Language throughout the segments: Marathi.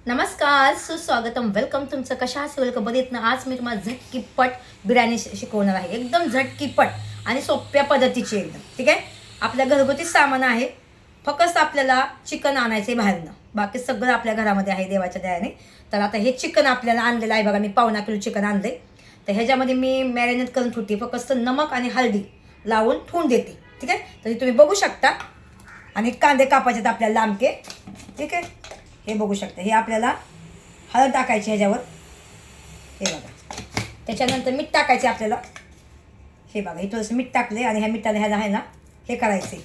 नमस्कार, सुस्वागतम, वेलकम. तुमचं कशा असेल वेलकम बघित ना. आज मी तुम्हाला झटकीपट बिर्याणी शिकवणार आहे. एकदम झटकीपट आणि सोप्या पद्धतीची एकदम. ठीक आहे. आपल्या घरगुती सामान आहे. फक्त आपल्याला चिकन आणायचे बाहेरनं. बाकी सगळं आपल्या घरामध्ये आहे देवाच्या दयाने. तर आता हे चिकन आपल्याला आणलेलं आहे बघा. मी 1.5 किलो चिकन आणले. तर ह्याच्यामध्ये मी मॅरिनेट करून ठेवते. फक्त नमक आणि हळदी लावून ठेवून देते. ठीक आहे. तर तुम्ही बघू शकता. आणि कांदे कापायचे आपल्याला लांबके. ठीक आहे. हे बघू शकता. हे आपल्याला हळद टाकायची ह्याच्यावर. हे बघा. त्याच्यानंतर मीठ टाकायचे आपल्याला. हे बघा. हे थोडंसं मीठ टाकले आणि ह्या मिठाला ह्याला आहे ना हे करायचे.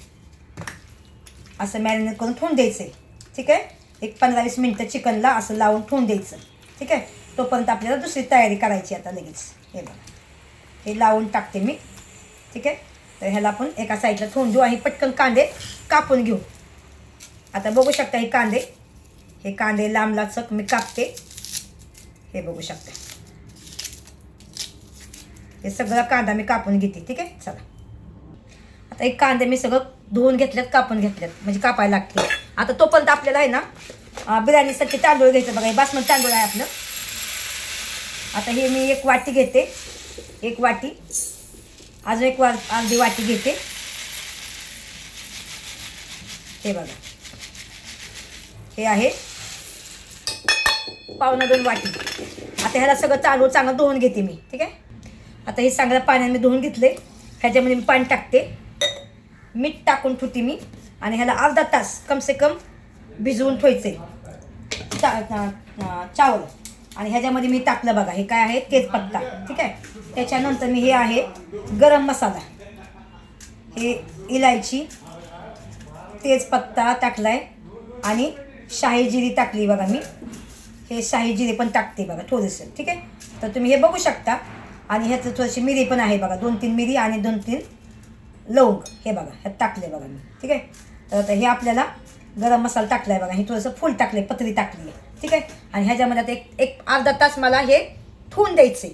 असं मॅरिनेट करून ठेवून द्यायचं. ठीक आहे. एक 15-20 मिनटं चिकनला असं लावून ठेवून द्यायचं. ठीक आहे. तोपर्यंत आपल्याला दुसरी तयारी करायची आता लगेच. हे बघा. हे लावून टाकते मी. ठीक आहे. तर ह्याला आपण एका साईडला ठेवून देऊ आणि पटकन कांदे कापून घेऊ. आता बघू शकता हे कांदे लांब लाचक मी कापते. हे बघू शकता. हे सगळा कांदा मी कापून घेते. ठीक आहे. चला आता एक कांदे मी सगळं धुवून घेतल्यात, कापून घेतल्यात, म्हणजे कापायला लागते. आता तोपर्यंत आपल्याला आहे ना बिर्याणीसाठी तांदूळ घ्यायचं बघा. हे बासमती तांदूळ आहे आपलं. आता हे मी एक वाटी घेते. एक वाटी, अजून एक अर्धी वाटी घेते. हे बघा. हे आहे 1.25 वाटी. आता ह्याला सगळं तांदूळ चांगलं धुवून घेते मी. ठीक आहे. आता हे चांगल्या पाण्याने मी धुवून घेतले. ह्याच्यामध्ये मी पाणी टाकते. मीठ टाकून ठेवते मी. आणि ह्याला अर्धा तास कमसे कम भिजवून ठेवायचे चावल. आणि ह्याच्यामध्ये मी टाकलं बघा. हे काय आहे तेजपत्ता. ठीक आहे. त्याच्यानंतर मी हे आहे गरम मसाला. हे इलायची, तेजपत्ता टाकलाय आणि शाही जिरी टाकली बघा मी. हे शाही जिरे पण टाकते बघा थोडंसं. ठीक आहे. तर तुम्ही हे बघू शकता. आणि ह्याचं थोडीशी मिरी पण आहे बघा. 2-3 मिरी आणि 2-3 लवंग हे बघा ह्यात टाकले बघा मी. ठीक आहे. तर आता हे आपल्याला गरम मसाला टाकला आहे बघा. हे थोडंसं फुल टाकले, पत्री टाकली आहे. ठीक आहे. आणि ह्याच्यामध्ये आता एक अर्धा तास मला हे ठेवून द्यायचे.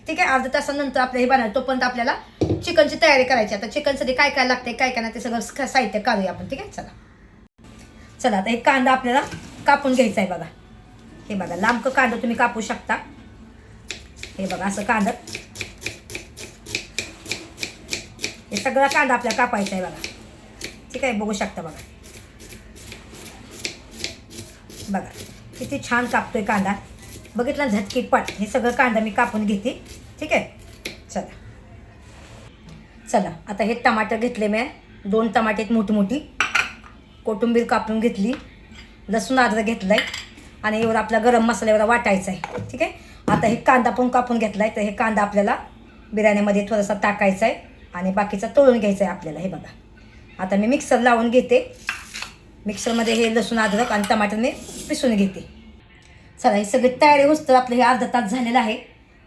ठीक आहे. अर्धा तासानंतर आपलं हे बनवायचं. तोपर्यंत आपल्याला चिकनची तयारी करायची. आता चिकनसाठी काय काय लागते काय काय नाही ते सगळं साहित्य काढूया आपण. ठीक आहे. चला आता एक कांदा आपल्याला कापून घ्यायचा आहे बघा. हे बघा लांब कांदा तुम्ही कापू शकता. हे बघा असं कांदा. हे सगळा कांदा आपल्याला कापायचा आहे बघा. ठीक आहे. बघू शकता बघा. बघा किती छान कापतोय कांदा. बघितला झटकीपट. हे सगळं कांदा मी कापून घेते. ठीक आहे. चला आता हे टमाटर घेतले मी. 2 टमाटे मोठी मोठी. कोथिंबीर कापून घेतली. लसूण अद्रक घेतलाय. आणि एवढा आपला गरम मसाला एवढा वाटायचा आहे. ठीक आहे. आता हे कांदा पण कापून घेतलाय. तर हे कांदा आपल्याला बिर्याणीमध्ये थोडासा टाकायचा आहे आणि बाकीचा तळून घ्यायचा आहे आपल्याला. हे बघा. आता मी मिक्सर लावून घेते. मिक्सरमध्ये हे लसूण अद्रक आणि टमाटर मी पिसून घेते. चला ही सगळी तयारी होतं आपलं. हे अर्धा तास झालेलं आहे.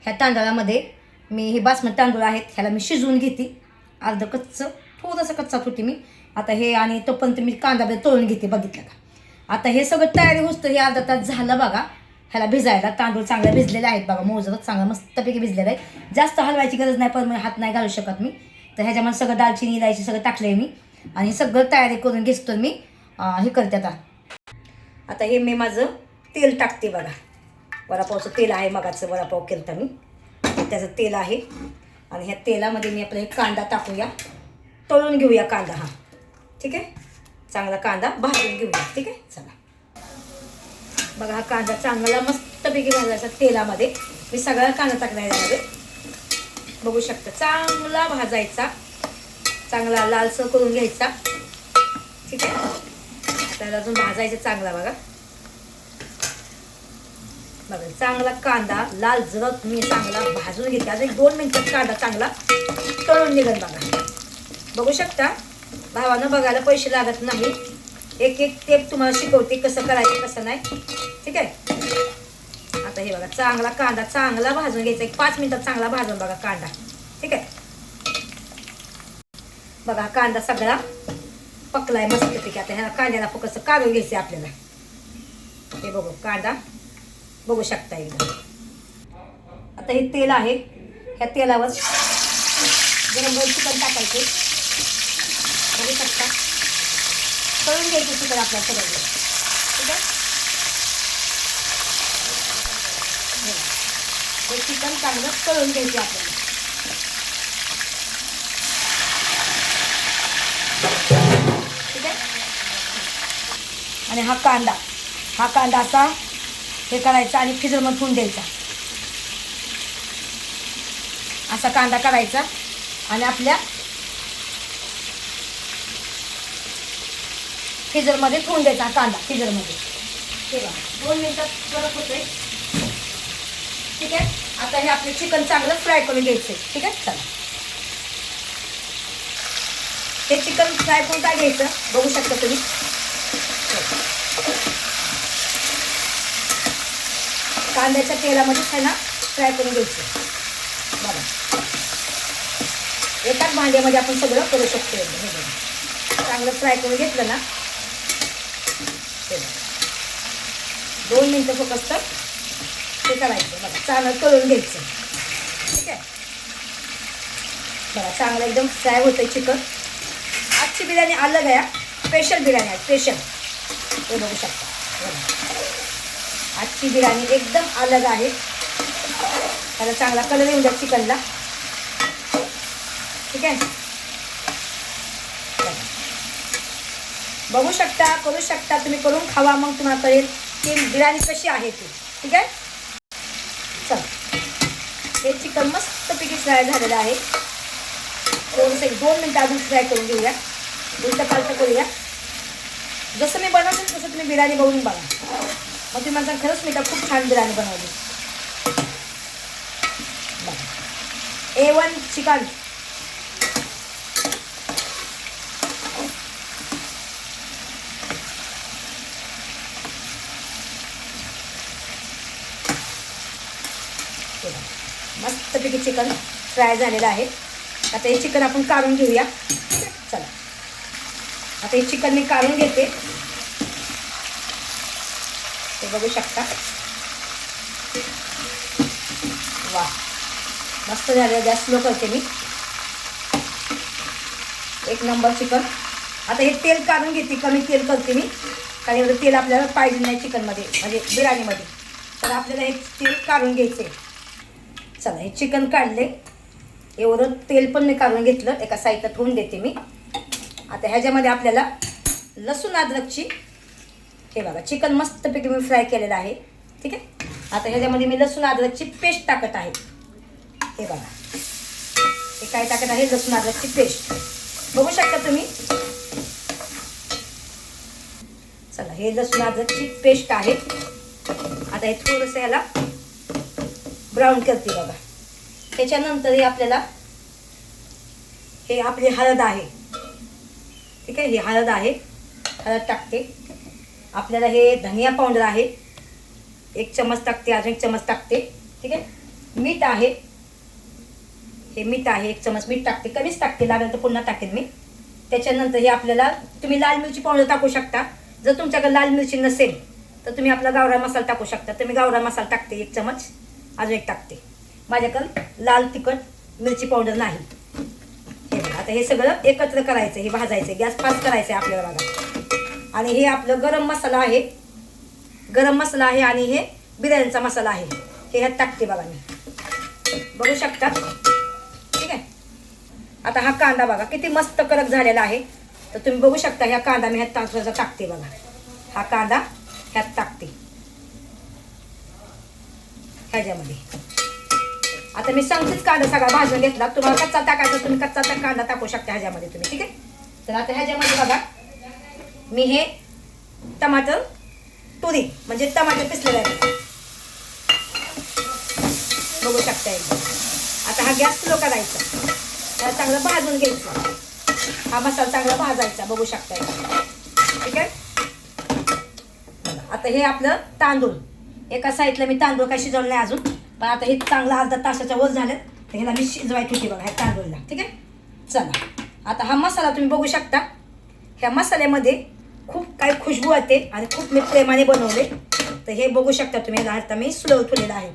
ह्या तांदळामध्ये मी हे बासमती तांदूळ आहेत ह्याला मी शिजवून घेते. अर्धं कच्चं थोडंसं कच्चा ठेवते मी. आता हे आणि तोपर्यंत मी कांदा तळून घेते. बघितलं का. आता हे सगळं तयारी होतं. हे अर्धा तास झालं बघा ह्याला भिजायला. तांदूळ चांगले भिजलेले आहेत बघा. मोजरच चांगलं मस्तपैकी भिजलेलं आहे. जास्त हलवायची गरज नाही. पण हात नाही घालू शकत मी. तर ह्याच्यामध्ये सगळं दालचिनी इलायची सगळं टाकलं आहे मी. आणि हे सगळं तयारी करून घेतो मी. हे करते आता हे मी माझं तेल टाकते बघा. वडापावचं तेल आहे. मगाचं वडापाव केलं मी. त्याचं तेल आहे. आणि ह्या तेलामध्ये मी आपलं हे कांदा टाकूया. तळून घेऊया कांदा हा. ठीक आहे. चांगला कांदा भाजून घेऊया. ठीक आहे. चला बघा हा कांदा चांगला मस्तपैकी भाजायचा तेलामध्ये. मी सगळा कांदा टाकला यामध्ये. बघू शकता. चांगला भाजायचा. चांगला लालसर करून घ्यायचा. ठीक आहे. आता अजून भाजायचं चांगला बघा. बघा चांगला कांदा लाल जरत मी चांगला भाजून घेते. अजून 2 मिनिटात कांदा चांगला तळून निघत बघा. बघू शकता. भावानं बघायला पैसे लागत नाही. एक एक टेप तुम्हाला शिकवते कसं करायचं कसं नाही. ठीक आहे. आता हे बघा चांगला कांदा चांगला भाजून घ्यायचा. एक 5 मिनिटात चांगला भाजून बघा कांदा. ठीक आहे. बघा कांदा सगळा पकलाय मस्तपैकी. आता ह्या कांद्याला फक्त काढून घ्यायचे आपल्याला. हे बघू कांदा बघू शकता एकदम. आता हे तेल आहे. ह्या तेलावर गरम गरम चिकन टाकायचे. बघू शकता. तळून घ्यायचं चिकन आपल्या सगळं. ठीक आहे. हे चिकन चांगलं तळून घ्यायचे आपल्याला. ठीक आहे. आणि हा कांदा असा हे करायचा आणि फ्रीजरमध्ये ठेवून द्यायचा. असा कांदा करायचा आणि आपल्या फ्रीजरमध्ये ठेवून द्यायचा. कांदा फ्रीजरमध्ये हे बघा 2 मिनिटात परत होतोय. ठीक आहे. आता हे आपलं चिकन चांगलं फ्राय करून घ्यायचं. ठीक आहे. चला हे चिकन फ्राय करून काय घ्यायचं बघू शकता तुम्ही. कांद्याच्या तेलामध्ये आहे ना फ्राय करून घ्यायचं. बघा एकाच भांड्यामध्ये आपण सगळं करू शकतो. हे बघा चांगलं फ्राय करून घेतलं ना 2 मिनिटं फक्त ते करायचं. बघा चांगलं तळून घ्यायचं. ठीक आहे. बघा चांगलं एकदम फ्राय होतं चिकन. आजची बिर्याणी अलग आहे. स्पेशल बिर्याणी आहे. स्पेशल हे बघू शकता. बघा आजची बिर्याणी एकदम अलग आहे. त्याला चांगला कलर येऊन द्या चिकनला. ठीक आहे. बघू शकता करू शकता तुम्ही. करून खावा मग तुम्हाला कळेल की बिर्याणी कशी आहे ती. ठीक आहे. चला हे चिकन मस्तपैकी फ्राय झालेलं आहे. थोडंसं 1-2 मिनिटं अजून फ्राय करून घेऊया. उलटं पालटं करूया. जसं मी बनवते तसं तुम्ही बिर्याणी बघून बघा. मग तुम्ही माझा खरंच मी तर खूप छान बिर्याणी बनवली. A1 chicken. मस्तपैकी चिकन फ्राय झालेलं आहे. आता हे चिकन आपण काढून घेऊया. चला आता हे चिकन मी काढून घेते. ते बघू शकता. वा मस्त झालं. गॅस स्लो करते मी. एक नंबर चिकन. आता हे तेल काढून घेते. कमी तेल करते मी कारण एवढं तेल आपल्याला पाहिजे नाही चिकनमध्ये म्हणजे बिर्याणीमध्ये. तर आपल्याला हे तेल काढून घ्यायचे. चला हे चिकन काढले. एवढं तेल पण मी काढून घेतलं. एका साईडला ठेवून देते मी. आता ह्याच्यामध्ये आपल्याला लसूण अद्रकची हे बघा चिकन मस्तपैकी मी फ्राय केलेलं आहे. ठीक आहे. आता ह्याच्यामध्ये मी लसूण अद्रकची पेस्ट टाकत आहे. हे बघा हे काय टाकत आहे लसूण अद्रकची पेस्ट. बघू शकता तुम्ही. चला हे लसूण अद्रकची पेस्ट आहे. आता हे थोडंसं याला ब्राऊन करते बघा. त्याच्यानंतर हे आपल्याला हे आपली हळद आहे. ठीक आहे. ही हळद आहे. हळद टाकते. आपल्याला हे धनिया पावडर आहे 1 चम्मच टाकते. अजून 1 चम्मच टाकते. ठीक आहे. मीठ आहे. हे मीठ आहे 1 चम्मच मीठ टाकते. कमीच टाकते. लागेल तर पुन्हा टाकेल मी. त्याच्यानंतर हे आपल्याला तुम्ही लाल मिरची पावडर टाकू शकता. जर तुमच्याकडे लाल मिरची नसेल तर तुम्ही आपला गावरान मसाला टाकू शकता. तर मी गावरान मसाला टाकते 1 चम्मच. अजून 1 टाकते. माझ्याकडे लाल तिखट मिरची पावडर नाही. हे बघा आता हे सगळं एकत्र करायचं. हे भाजायचं. गॅस फास्ट करायचं आहे आपल्याला बघा. आणि हे आपलं गरम मसाला आहे. गरम मसाला आहे आणि हे बिर्याणीचा मसाला आहे. हे ह्यात टाकते बघा मी. बघू शकता. ठीक आहे. आता हा कांदा बघा किती मस्त कडक झालेला आहे. तर तुम्ही बघू शकता. ह्या कांदा मी ह्यात टाकते बघा. हा कांदा ह्यात टाकते ह्याच्यामध्ये. आता मी सांगतेच कांदा सगळा भाजून घेतला. तुम्हाला कच्चा टाकायचा तुम्ही कच्चा कांदा टाकू शकता ह्याच्यामध्ये तुम्ही. ठीक आहे. तर आता ह्याच्यामध्ये बघा मी हे टमाटर तुरी म्हणजे टमाटर पिसलेला आहे बघू शकता एकदम. आता हा गॅस स्लो करायचा. त्याला चांगलं भाजून घ्यायचं. हा मसाला चांगला भाजायचा बघू शकता एकदम. ठीक आहे. आता हे आपलं तांदूळ एका साईडला मी तांदूळ काय शिजवलं नाही अजून. पण आता हे चांगलं अर्धा तासाच्या वर झालं. तर ह्याला मी शिजवायची होती बघा ह्या तांदूळला. ठीक आहे. चला आता हा मसाला तुम्ही बघू शकता. ह्या मसाल्यामध्ये खूप काही खुशबू येते आणि खूप मी प्रेमाने बनवले. तर हे बघू शकता तुम्ही. आता मी स्लो ठेवलेलं आहे.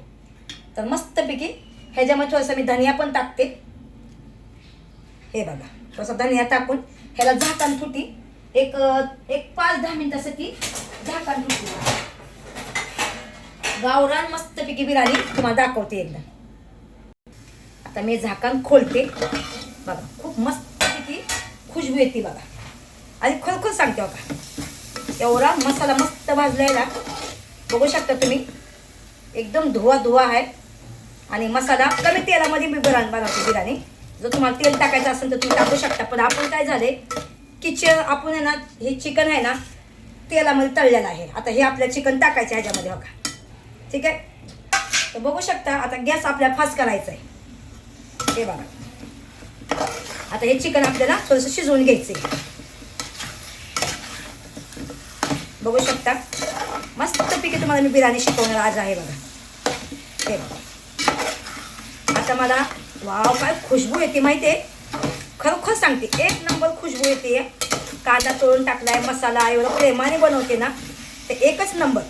तर मस्तपैकी ह्याच्यामध्ये थोडंसं मी धनिया पण टाकते. हे बघा थोडासा धनिया टाकून ह्याला झाकण फुटी एक 5-10 मिनिटासाठी झाकण फुटी. गावरान मस्तपैकी बिर्याणी तुम्हाला दाखवते एकदा. आता मी झाकण खोलते बघा. खूप मस्त पैकी खुशबू येते बघा. आणि खरोखर सांगते बघा, एवढा मसाला मस्त भाजलाय ना, बघू शकता तुम्ही. एकदम धुवा आहे. आणि मसाला कमी तेलामध्ये मी बनवते बिर्याणी. जर तुम्हाला तेल टाकायचं असेल तर तुम्ही टाकू शकता. पण आपण काय झाले आपण आहे ना, हे चिकन आहे ना तेलामध्ये तळलेलं आहे. आता हे आपल्या चिकन टाकायचं ह्याच्यामध्ये बघा. ठीक आहे, तर बघू शकता. आता गॅस आपल्याला फास्ट करायचा आहे. हे बघा, आता हे चिकन आपल्याला थोडंसं शिजवून घ्यायचं आहे. बघू शकता मस्तपैकी तुम्हाला मी बिर्याणी शिकवणार आज आहे बघा. हे बघा, आता मला वाव काय खुशबू येते माहिती आहे. खरोखर सांगते, एक नंबर खुशबू येते. कांदा तळून टाकलाय, मसाला एवढं प्रेमाने बनवते ना, ते एकच नंबर.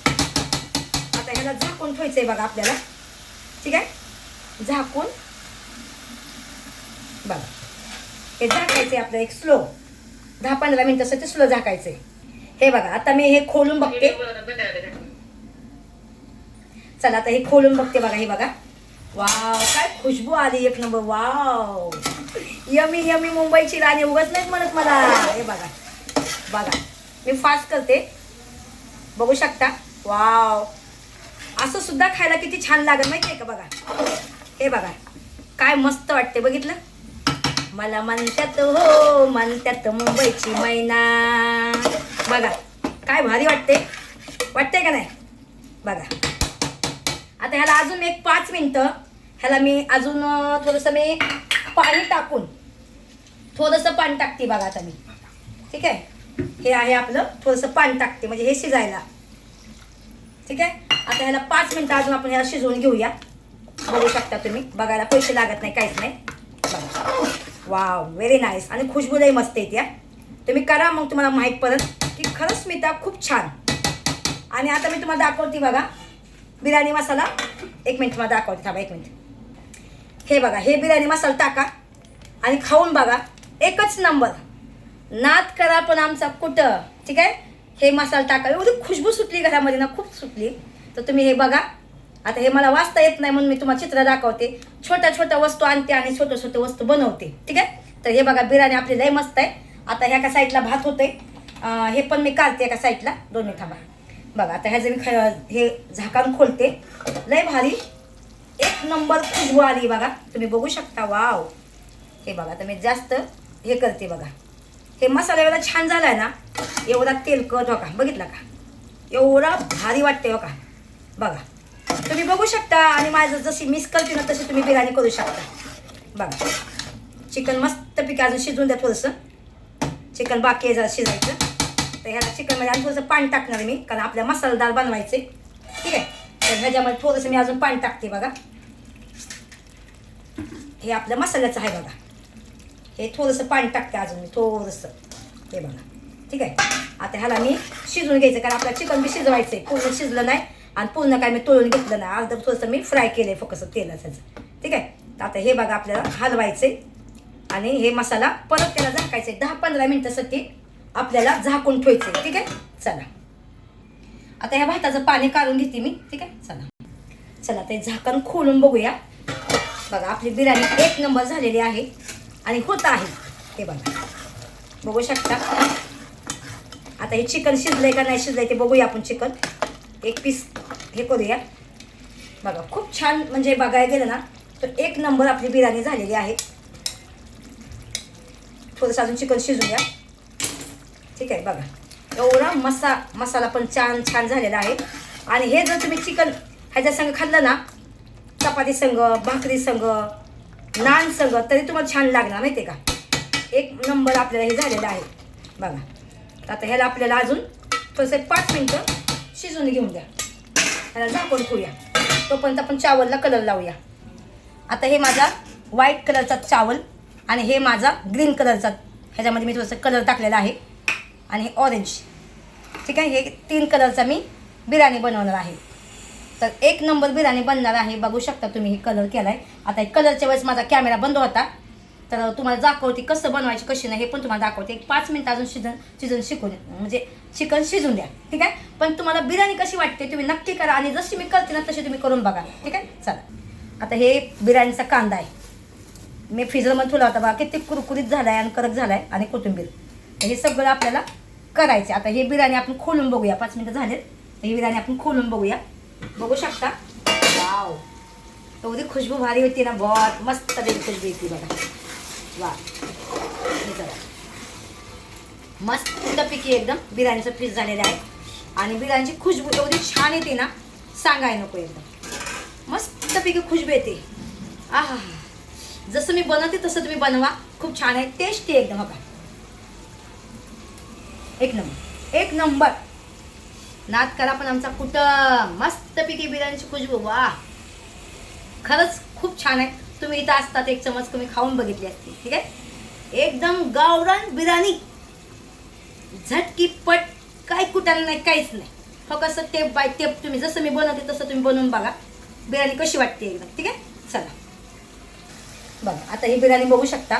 आता ह्याला झाकून ठेवायचं आहे बघा आपल्याला. ठीक आहे, झाकून बघा. हे झाकायचं आहे आपलं एक स्लो 10-15 मिनिटासाठी स्लो झाकायचं आहे. हे बघा, आता मी हे खोलून बघते. चला आता हे खोलून बघते बघा. हे बघा, वाव काय खुशबू आली, एक नंबर. वाव, यमी यमी मुंबईची राणी उगाच नाहीत म्हणत मला. हे बघा बघा, मी फास्ट करते, बघू शकता. वाव, असं सुद्धा खायला किती छान लागेल माहिती आहे का. बघा हे बघा, काय मस्त वाटते. बघितलं, मला म्हणतात हो म्हणतात मुंबईची मैना. बघा काय भारी वाटते का नाही. बघा आता ह्याला अजून एक 5 मिनिटं ह्याला मी अजून थोडंसं मी पाणी टाकून थोडंसं पाणी टाकते बघा. आता मी ठीक आहे, हे आहे आपलं थोडंसं पाणी टाकते म्हणजे हे शिजायला. ठीक आहे, आता ह्याला 5 मिनिटं अजून आपण ह्याला शिजवून घेऊया. बघू शकता तुम्ही, बघायला पैसे लागत नाही, काहीच नाही. बघा, वाव व्हेरी नाईस. आणि खुशबू लई मस्त येते. तुम्ही करा, मग तुम्हाला माहीत पडेल की खरंच स्मिता खूप छान. आणि आता मी तुम्हाला दाखवते बघा बिर्याणी मसाला. एक मिनिट मला दाखवते, थांबा 1 मिनिट. हे बघा, हे बिर्याणी मसाला टाका आणि खाऊन बघा, एकच नंबर. नाद करा पण आमचा कुठं. ठीक आहे, हे मसाला टाका. एवढी खुशबू सुटली घरामध्ये ना, खूप सुटली. तर तुम्ही हे बघा. आता हे मला वाचता येत नाही म्हणून मी तुम्हाला चित्र दाखवते. छोट्या वस्तू आणते आणि छोट्या वस्तू बनवते. ठीक आहे, तर हे बघा बिर्याणी आपली लई मस्त आहे. आता ह्या एका साईडला भात होते, हे पण मी काढते एका साईडला. 2 मिनिट थांबा. बघा आता ह्याचं मी हे झाकण खोलते. लय भारी एक नंबर खुशबू आली बघा, तुम्ही बघू शकता. वाव, हे बघा आता मी जास्त हे करते बघा. हे मसाला एवढा छान झाला आहे ना, एवढा तेलकट हो का, बघितला का, एवढा भारी वाटते हो का. बघा तुम्ही बघू शकता. आणि माझं जशी मिस करते ना तशी तुम्ही बिर्याणी करू शकता. बघा चिकन मस्तपैकी अजून शिजवून द्या. थोडंसं चिकन बाकी आहे जरा शिजायचं. तर ह्याला चिकनमध्ये आणि थोडंसं पाणी टाकणार मी, कारण आपल्या मसालेदार बनवायचे. ठीक आहे, तर ह्याच्यामध्ये थोडंसं मी अजून पाणी टाकते बघा. हे आपल्या मसाल्याचं आहे बघा. हे थोडंसं पाणी टाकते अजून मी थोडंसं. हे बघा, ठीक आहे. आता ह्याला मी शिजवून घ्यायचं, कारण आपलं चिकन बी शिजवायचं आहे. पूर्ण शिजलं नाही आणि पूर्ण काय मी तळून घेतलं नाही. अर्ध थोडंसं मी फ्राय केलं आहे फक्त तेलाचं. ठीक आहे, तर आता हे बघा आपल्याला हलवायचं आणि हे मसाला परत त्याला झाकायचं आहे. 10-15 मिनिटासाठी आपल्याला झाकून ठेवायचं आहे. ठीक आहे, चला आता ह्या भाताचं पाणी काढून घेते मी. ठीक आहे, चला ते झाकण खोलून बघूया. बघा आपली बिर्याणी एक नंबर झालेली आहे आणि होत आहे. हे बघा, बघू शकता. आता हे चिकन शिजलंय का नाही शिजलंय ते बघूया आपण. चिकन एक पीस हे करूया. बघा खूप छान, म्हणजे बघायला गेलं ना तर एक नंबर आपली बिर्याणी झालेली आहे. थोडंसं अजून चिकन शिजून द्या. ठीक आहे, बघा एवढा मसाला पण छान झालेला आहे. आणि हे जर तुम्ही चिकन ह्याच्या संग खाल्लं ना, चपाती संग, भाकरी संग, नान संग, तरी तुम्हाला छान लागणार माहिती आहे का. एक नंबर आपल्याला हे झालेलं आहे बघा. आता ह्याला आपल्याला अजून थोडंसं 5 मिनिटं शिजून घेऊन द्या. ह्याला झाकून ठेवूया. तोपर्यंत आपण चावलला कलर लावूया. आता हे माझा व्हाईट कलरचा चावल आणि हे माझा ग्रीन कलरचा, ह्याच्यामध्ये मी थोडंसं कलर टाकलेला आहे. आणि हे ऑरेंज. ठीक आहे, हे 3 कलरचा मी बिर्याणी बनवणार आहे. तर एक नंबर बिर्याणी बनणार आहे. बघू शकता तुम्ही हे कलर केला आहे. आता हे कलरच्या वेळेस माझा कॅमेरा बंद होता, तर तुम्हाला दाखवते कसं बनवायची कशी नाही हे पण तुम्हाला दाखवते. एक 5 मिनिट अजून शिजून शिकून म्हणजे चिकन शिजून द्या. ठीक आहे, पण तुम्हाला बिर्याणी कशी वाटते तुम्ही नक्की करा. आणि जशी मी करते ना तशी तुम्ही करून बघा. ठीक आहे, चला आता हे बिर्याणीचा कांदा आहे, मी फ्रीजरमध्ये ठेवला होता बघा, किती कुरकुरीत झाला आहे आणि कडक झाला आहे, आणि कोथिंबीर. तर हे सगळं आपल्याला करायचं. आता हे बिर्याणी आपण खोलून बघूया. 5 मिनटं झालेत, तर ही बिर्याणी आपण खोलून बघूया. बघू शकता. वाव, एवढी खुशबू भारी होती ना, बहुत मस्त खुशबू येते बघा. वा, हे जरा मस्तपैकी एकदम बिर्याणीचं पीस झालेलं आहे, आणि बिर्याणीची खुशबू एवढी छान येते ना, सांगाय नको. एकदम मस्तपैकी खुशबू येते. आहा, जसं मी बनवते तसं तुम्ही बनवा, खूप छान आहे, टेस्टी एकदम. बघा, एक नंबर, एक नंबर. नाद करा पण आमचा कुठं. मस्तपैकी बिर्याणीची खुशबू, वा, खरंच खूप छान आहे. तुम्ही इथं असतात, एक चमच तुम्ही खाऊन बघितली असते. ठीक आहे, एकदम गावरान बिर्याणी, झटकीपट, काही कुटायला नाही, काहीच नाही. फक्त टेप बाय टेप तुम्ही जसं मी बनवते तसं तुम्ही बनवून बघा, बिर्याणी कशी वाटते एकदम. ठीक आहे, चला बघा. आता ही बिर्याणी बघू शकता.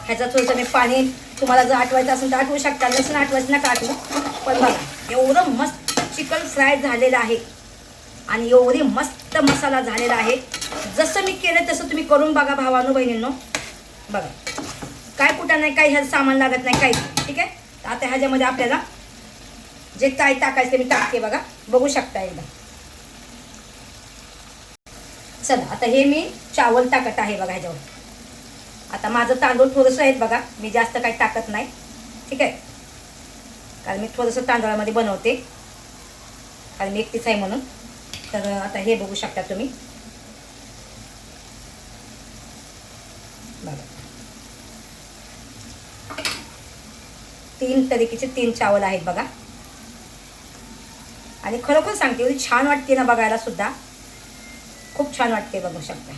ह्याचं थोडंसं मी पाणी, तुम्हाला जर आठवायचं असेल तर आठवू शकता, लसूण आठवायचं नका आठवू. पण बघा, एवढं मस्त चिकन फ्राय झालेलं आहे, आणि एवढी मस्त मसाला झालेला आहे. जसं मी केलं तसं तुम्ही करून बघा भावानो बहिणींनो. बघा, काय कुठं नाही, काही ह्याचं सामान लागत नाही, काही. ठीक आहे, आता ह्याच्यामध्ये आपल्याला जे काय टाकायचं ते मी टाकते बघा, बघू शकता एकदा. चला, आता हे मी चावल टाकत आहे बघा ह्याच्यावर. आता माझं तांदूळ थोडंसं आहेत बघा, मी जास्त काही टाकत नाही. ठीक आहे, कारण मी थोडंसं तांदळामध्ये बनवते, कारण मी एकटीच आहे म्हणून. तर आता हे बघू शकता तुम्ही बघा, 3 तरीकेचे 3 चावल आहेत बघा. आणि खरोखर सांगते, एवढी छान वाटते ना बघायला सुद्धा, खूप छान वाटते, बघू शकता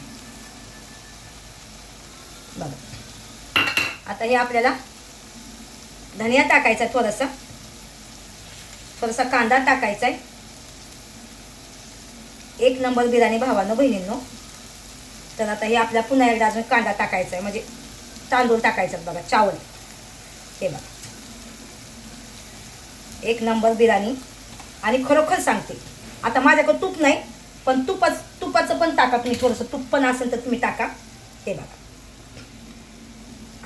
बघा. आता हे आपल्याला धनिया टाकायचा, थोडासा कांदा टाकायचा आहे. एक नंबर बिर्याणी भावांनो बहिणींनो. तर आता हे आपल्या पुन्हा एकदा अजून कांदा टाकायचा आहे, म्हणजे तांदूळ टाकायचं बघा, चावल. हे बघा, एक नंबर बिर्याणी. आणि खरोखर सांगते, आता माझ्याकडे तूप नाही, पण तुपाचं पण टाका तुम्ही, थोडंसं तूप पण असेल तर तुम्ही टाका. हे बघा,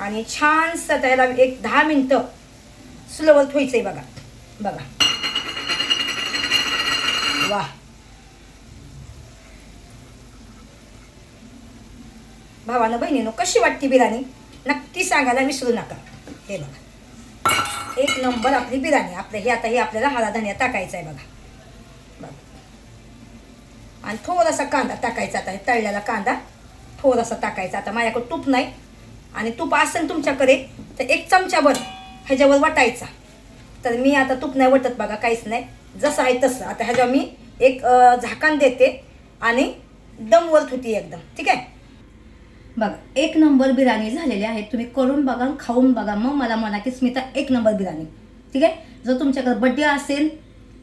आणि छानसं त्याला एक 10 मिनटं स्लोवर ठेवायचं आहे बघा. बघा, वा, भावानं बहिणीनं कशी वाटते बिर्याणी नक्की सांगायला विसरू नका. हे बघा, एक नंबर आपली बिर्याणी. हे आता हे आपल्याला हरा धनिया टाकायचा आहे बघा. बघा, आणि थोडासा कांदा टाकायचा. आता हे तळलेला कांदा थोडासा टाकायचा. आता माझ्याकडे तूप नाही, आणि तूप असेल तुमच्याकडे तर 1 चमचाभर ह्याच्यावर वाटायचा. तर मी आता तूप नाही वाटत बघा, काहीच नाही, जसं आहे तसं. आता ह्याच्यावर मी एक झाकण देते आणि दमवर ठेवते एकदम. ठीक आहे, बघा, एक नंबर बिर्याणी झालेली आहे. तुम्ही करून बघा, खाऊन बघा, मग मला म्हणा की स्मिता एक नंबर बिर्याणी. ठीक आहे, जर तुमच्याकडे बड्डे असेल,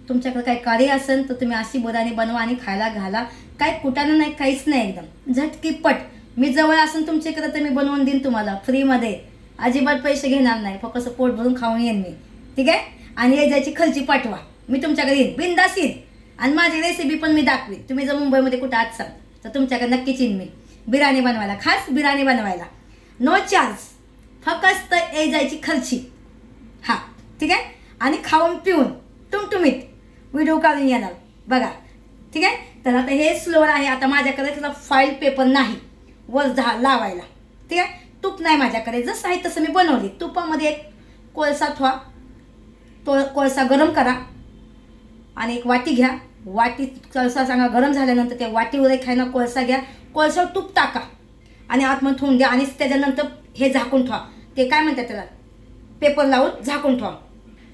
तुमच्याकडे काही कार्य असेल, तर तुम्ही अशी बिर्याणी बनवा आणि खायला घाला. काय कुटाणं नाही, काहीच नाही, एकदम झटकीपट. मी जवळ असेल तुमच्याकडे तर मी बनवून देईन तुम्हाला फ्रीमध्ये, अजिबात पैसे घेणार नाही, फक्त पोट भरून खाऊन येईन मी. ठीक आहे, आणि यायची खर्ची पाठवा, मी तुमच्याकडे येईन, बिनधास्त येईन, आणि माझी रेसिपी पण मी दाखवीन. तुम्ही जर मुंबईमध्ये कुठं असाल तर तुमच्याकडे नक्कीच येईन मी बिर्याणी बनवायला, खास बिर्याणी बनवायला. नो चार्ज, फक्त जायची खर्ची. हां, ठीक आहे, आणि खाऊन पिऊन टुमटुमीत व्हिडिओ काढून येणार बघा. ठीक आहे, तर आता हे स्लोवर आहे. आता माझ्याकडे त्याला फाईल पेपर नाही वर लावायला. ठीक आहे, तूप नाही माझ्याकडे, जसं आहे तसं मी बनवली. तुपामध्ये एक कोळसा ठेवा, तो कोळसा गरम करा, आणि एक वाटी घ्या. वाटी कोळसा चांगला गरम झाल्यानंतर त्या वाटीवर एक खायला कोळसा घ्या, कोळसावर तूप टाका, आणि आतमध्ये ठेवून द्या. आणि त्याच्यानंतर हे झाकून ठेवा. ते काय म्हणतात त्याला, पेपर लावून झाकून ठेवा,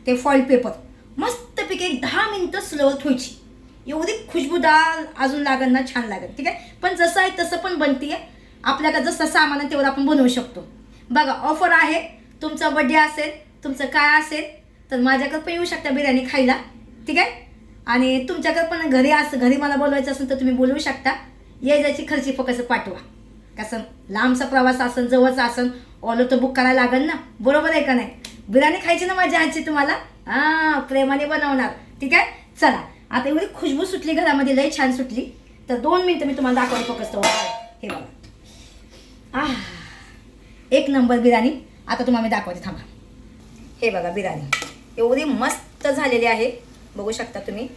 ते फॉईल पेपर. मस्तपैकी 10 मिनटं स्लोवर ठेवायची. एवढी खुशबूदार अजून लागेल ना, छान लागेल. ठीक आहे, पण जसं आहे तसं पण बनते आहे. आपल्याकडे जसं सामान आहे तेवढं आपण बनवू शकतो. बघा, ऑफर आहे. तुमचा बड्डे असेल, तुमचं काय असेल, तर माझ्याकडे पण येऊ शकता बिर्याणी खायला. ठीक आहे, आणि तुमच्याकडे पण घरी मला बोलवायचं असेल तर तुम्ही बोलवू शकता. यायची खर्ची फक्त पाठवा. कसं लांबचा प्रवास असेल, जवळचा असेल, ऑलो तर बुक करायला लागेल ना, बरोबर आहे का नाही. बिर्याणी खायची ना माझ्या हातची तुम्हाला, प्रेमाने बनवणार. ठीक आहे, चला, आता एवढी खुशबू सुटली घरामध्ये, लई छान सुटली. तर 2 मिनटं मी तुम्हाला दाखवते फक्त. हे बघा, एक नंबर बिर्याणी. आता तुम्हाला मी दाखवते, थांबा. हे बघा बिर्याणी एवढी मस्त झालेली आहे, बघू शकता तुम्ही.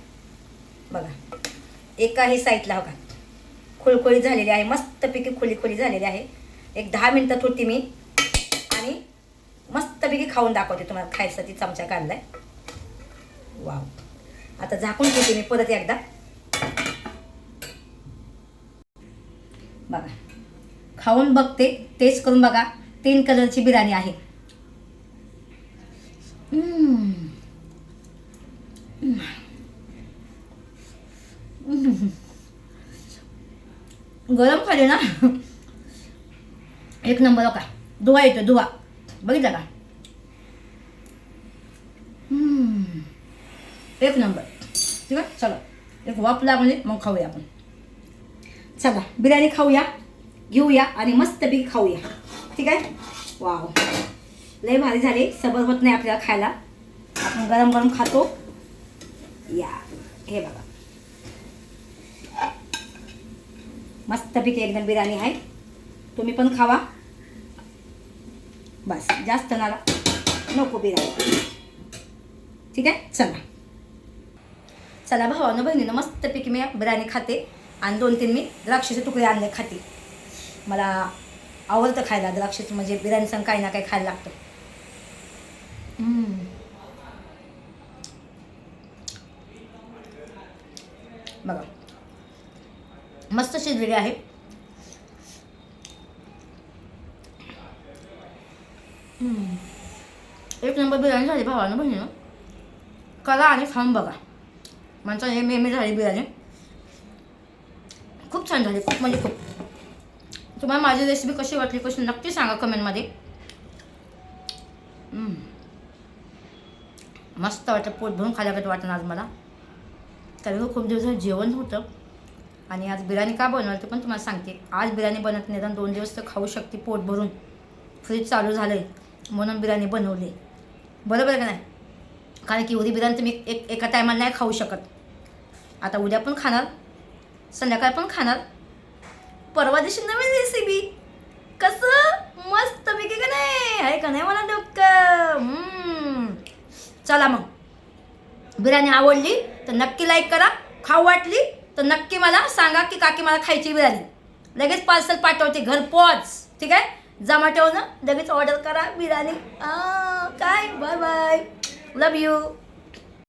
बघा एकाही साईडला बघा खुळखुळी झालेली आहे, मस्तपैकी खुली झालेली आहे. एक 10 मिनटं ठेवते मी आणि मस्तपैकी खाऊन दाखवते तुम्हाला. खायसाठी चमचा काढलाय. वाव. आता झाकून ठेवते मी परत एकदा. बघा खाऊन बघते, टेस्ट करून बघा. 3 कलरची बिर्याणी आहे. गरम खाली ना एक नंबर. का धुवा येतो, धुवा बघितला का? एक नंबर. ठीक आहे, चला एक वाफ लागली मग खाऊया आपण. चला बिर्याणी खाऊया, घेऊया आणि मस्तपैकी खाऊया. ठीक आहे. वाव, लय भारी झाली. सबर होत नाही आपल्याला खायला. आपण गरम गरम खातो. या हे बघा मस्तपैकी एकदम बिर्याणी आहे. तुम्ही पण खावा. बस जास्त नाला नको बिर्याणी. ठीक आहे. चला चला भावानं बहिणीनं मस्तपैकी मी बिर्याणी खाते आणि 2-3 मी द्राक्षाचे तुकडे आणले खाते. मला आवडतं खायला द्राक्षाचं, म्हणजे बिर्याणी संग काही ना काही खायला लागतं. बघा मस्त शिजलेली आहे. एक नंबर बिर्याणी झाली भावानं बहिणीनं. करा आणि खाऊन बघा. म्हणजे हे मेमी झाली बिर्याणी. खूप छान झाली, खूप म्हणजे खूप. तुम्हाला माझी रेसिपी कशी वाटली कशी नक्की सांगा कमेंटमध्ये. मस्त वाटतं, पोट भरून खाल्यागत वाटतं आज मला. कारण खूप दिवस जेवण होतं आणि आज बिर्याणी का बनवलं ते पण तुम्हाला सांगते. आज बिर्याणी बनत निदान 2 दिवस तर खाऊ शकते पोट भरून. फ्रीज चालू झालं आहे म्हणून बिर्याणी बनवली. बरोबर आहे का नाही? कारण की एवढी बिर्याणी तुम्ही एका टायमाला नाही खाऊ शकत. आता उद्या पण खाणार, संध्याकाळ पण खाणार, परवा दिवशी नवीन रेसिपी. कसं मस्त पैकी का नाही आहे का नाही मला डोकं. चला मग, बिर्याणी आवडली तर नक्की लाईक करा. खाऊ वाटली तर नक्की मला सांगा की काकी मला खायची बिर्याणी. लगेच पार्सल पाठवते घरपोच. ठीक आहे. झोमॅटोनं लगेच ऑर्डर करा बिर्याणी. काय बाय बाय, लव यू.